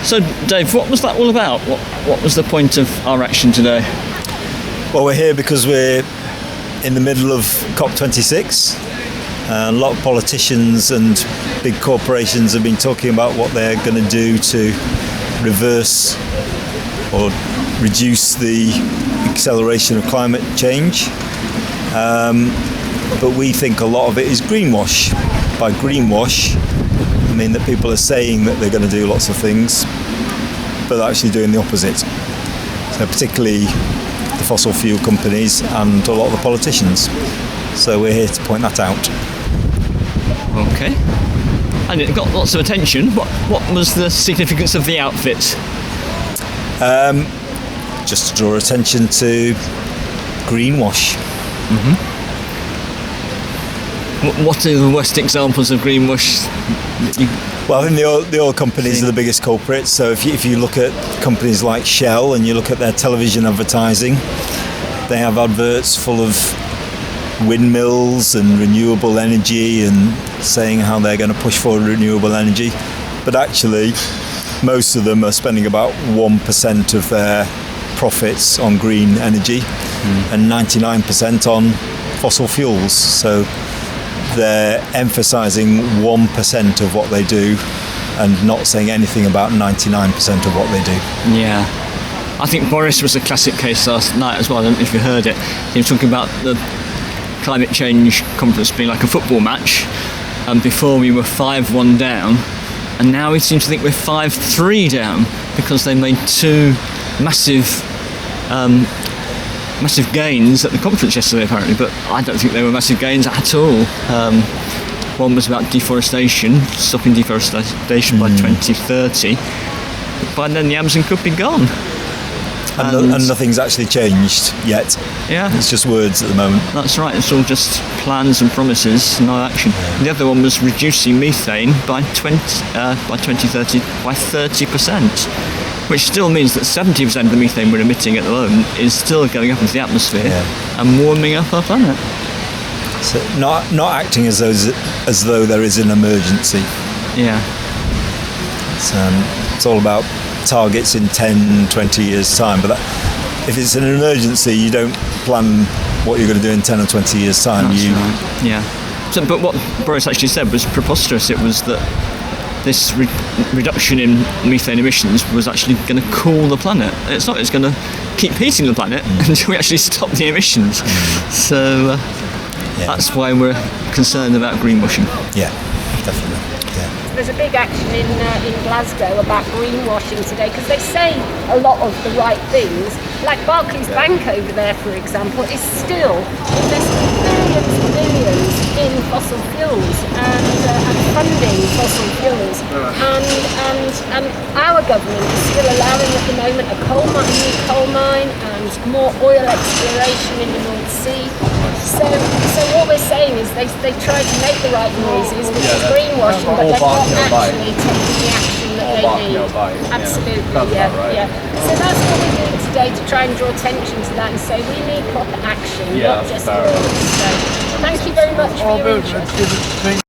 So, Dave, what was that all about? What was the point of our action today? Well, we're here because we're in the middle of COP26. A lot of politicians and big corporations have been talking about what they're going to do to reverse or reduce the acceleration of climate change. But we think a lot of it is greenwash. By greenwash, I mean that people are saying that they're going to do lots of things, but they're actually doing the opposite. So particularly the fossil fuel companies and a lot of the politicians. So we're here to point that out. Okay. And it got lots of attention. What was the significance of the outfit? Just to draw attention to greenwash. Mm-hmm. What are the worst examples of greenwash? Well, I think the oil companies are the biggest culprits. So if you look at companies like Shell and you look at their television advertising, they have adverts full of windmills and renewable energy and saying how they're going to push forward renewable energy. But actually, most of them are spending about 1% of their profits on green energy and 99% on fossil fuels. So they're emphasising 1% of what they do and not saying anything about 99% of what they do. Yeah. I think Boris was a classic case last night as well. I don't know if you heard it. He was talking about the climate change conference being like a football match, and before we were 5-1 down, and now we seem to think we're 5-3 down because they made two massive gains at the conference yesterday apparently, but I don't think they were massive gains at all. One was about deforestation, stopping deforestation by 2030. By then the Amazon could be gone. And nothing's actually changed yet. Yeah. It's just words at the moment. That's right, it's all just plans and promises, no action. The other one was reducing methane by 2030 by 30%, which still means that 70% of the methane we're emitting at the moment is still going up into the atmosphere and warming up our planet. So not acting as though there is an emergency. Yeah. It's all about targets in 10, 20 years' time. But if it's an emergency, you don't plan what you're going to do in 10 or 20 years' time. That's right. Yeah. So, but what Boris actually said was preposterous. It was that this reduction in methane emissions was actually going to cool the planet. It's not. It's going to keep heating the planet until we actually stop the emissions. So that's why we're concerned about greenwashing. Yeah, definitely. There's a big action in Glasgow about greenwashing today because they say a lot of the right things. Like Barclays Bank over there, for example, is still investing billions in fossil fuels and funding fossil fuels. And our government is still allowing at the moment a new coal mine and more oil exploration in the North Sea. So what we're saying is they try to make the right noises, which is greenwashing, but they're not actually taking the action that they need. Absolutely, yeah. So that's what we're doing today, to try and draw attention to that and say we need proper action, not just words. So thank you very much for your interest.